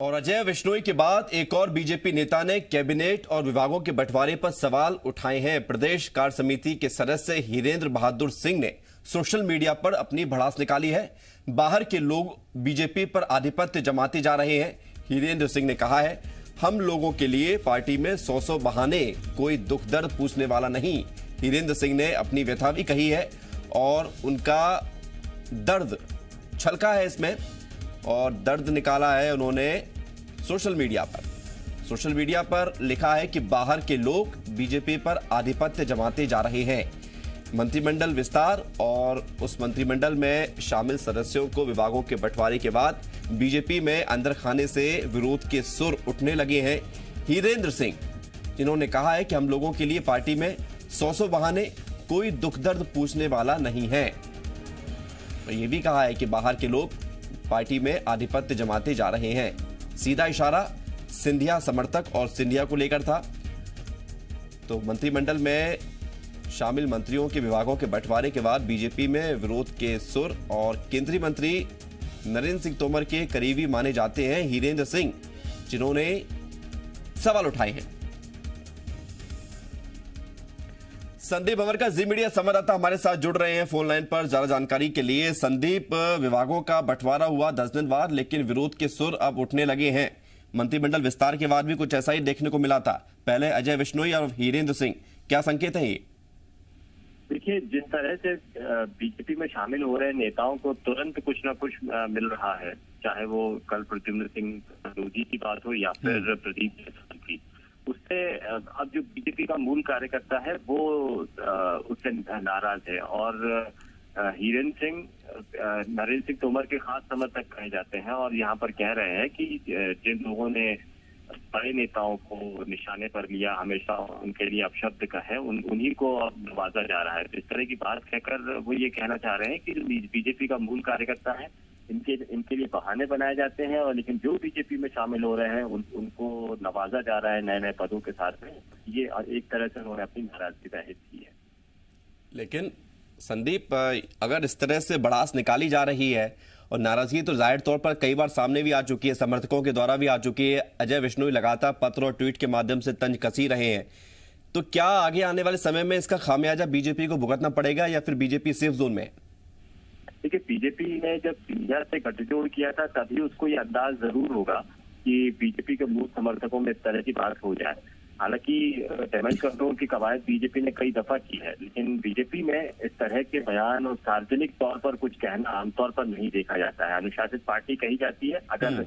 और अजय विश्नोई के बाद एक और बीजेपी नेता ने कैबिनेट और विभागों के बंटवारे पर सवाल उठाए हैं। प्रदेश कार्य समिति के सदस्य हीरेंद्र बहादुर सिंह ने सोशल मीडिया पर अपनी भड़ास निकाली है। बाहर के लोग बीजेपी पर आधिपत्य जमाते जा रहे हैं। हीरेंद्र सिंह ने कहा है, हम लोगों के लिए पार्टी में 100 बहाने, कोई दुख दर्द पूछने वाला नहीं। हीरेंद्र सिंह ने अपनी व्यथा भी कही है और उनका दर्द छलका है इसमें, और दर्द निकाला है उन्होंने सोशल मीडिया पर लिखा है कि बाहर के लोग बीजेपी पर आधिपत्य जमाते जा रहे हैं। मंत्रिमंडल विस्तार और उस मंत्रिमंडल में शामिल सदस्यों को विभागों के बंटवारे के बाद बीजेपी में अंदर खाने से विरोध के सुर उठने लगे हैं। हीरेंद्र सिंह जिन्होंने कहा है कि हम लोगों के लिए पार्टी में 100 बहाने, कोई दुख दर्द पूछने वाला नहीं है। तो ये भी कहा है कि बाहर के लोग पार्टी में आधिपत्य जमाते जा रहे हैं। सीधा इशारा सिंधिया समर्थक और सिंधिया को लेकर था। तो मंत्रिमंडल में शामिल मंत्रियों के विभागों के बंटवारे के बाद बीजेपी में विरोध के सुर, और केंद्रीय मंत्री नरेंद्र सिंह तोमर के करीबी माने जाते हैं हीरेंद्र सिंह, जिन्होंने सवाल उठाए हैं। संदीप अमर का जी मीडिया संवाददाता हमारे साथ जुड़ रहे हैं फोन लाइन पर ज्यादा जानकारी के लिए। संदीप, विभागों का बंटवारा हुआ 10 दिन बाद, लेकिन विरोध के सुर अब उठने लगे हैं। मंत्रिमंडल विस्तार के बाद भी कुछ ऐसा ही देखने को मिला था। पहले अजय विश्नोई और हीरेंद्र सिंह, क्या संकेत है ये? देखिए, जिस तरह से बीजेपी में शामिल हो रहे नेताओं को तुरंत कुछ ना कुछ मिल रहा है, चाहे वो कल प्रद्युम्न सिंह संधू की बात हो या फिर प्रदीप की, उससे अब जो बीजेपी का मूल कार्यकर्ता है वो उससे नाराज है। और हीरेंद्र सिंह नरेंद्र सिंह तोमर के खास समर्थक कहे जाते हैं और यहाँ पर कह रहे हैं कि जिन लोगों ने बड़े नेताओं को निशाने पर लिया, हमेशा उनके लिए अपशब्द कहे, उन्हीं को अब नवाजा जा रहा है। इस तरह की बात कहकर वो ये कहना चाह रहे हैं कि जो बीजेपी का मूल कार्यकर्ता है, इनके लिए बहाने बनाए जाते हैं, और लेकिन जो बीजेपी में शामिल हो रहे हैं उनको नवाजा जा रहा है नए नए पदों के साथ में। ये एक तरह से उन्होंने अपनी नाराजगी जाहिर की है। लेकिन संदीप, अगर इस तरह से भड़ास निकाली जा रही है और नाराजगी तो जाहिर तौर पर कई बार सामने भी आ चुकी है, समर्थकों के द्वारा भी आ चुकी है, अजय विश्नोई लगातार पत्र और ट्वीट के माध्यम से तंज कसी रहे हैं, तो क्या आगे आने वाले समय में इसका खामियाजा बीजेपी को भुगतना पड़ेगा या फिर बीजेपी सेफ जोन में? देखिए, बीजेपी ने जब सिंधिया से गठजोड़ किया था तभी उसको ये अंदाज जरूर होगा कि बीजेपी के मूल समर्थकों में इस तरह की बात हो जाए। हालांकि डैमेज कंट्रोल की कवायद बीजेपी ने कई दफा की है, लेकिन बीजेपी में इस तरह के बयान और सार्वजनिक तौर पर कुछ कहना आमतौर पर नहीं देखा जाता है। अनुशासित पार्टी कही जाती है, अगर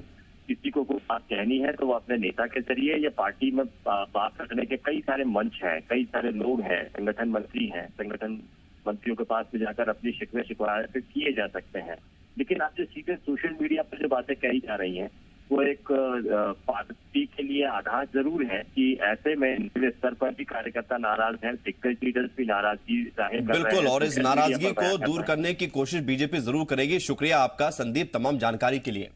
किसी को कोई बात कहनी है तो वो अपने नेता के जरिए या पार्टी में बात रखने के कई सारे मंच हैं, कई सारे लोग हैं, संगठन मंत्री हैं, संगठन मंत्रियों के पास में जाकर अपनी शिकवे शिकायत किए जा सकते हैं। लेकिन आप जो सीधे सोशल मीडिया पर जो बातें कही जा रही हैं वो एक पार्टी के लिए आधार जरूर है कि ऐसे में निचले स्तर पर भी कार्यकर्ता नाराज हैं, दिग्गज लीडर्स भी नाराजगी जाहिर कर रहे हैं। बिल्कुल, और इस नाराजगी को दूर करने की कोशिश बीजेपी जरूर करेगी। शुक्रिया आपका संदीप तमाम जानकारी के लिए।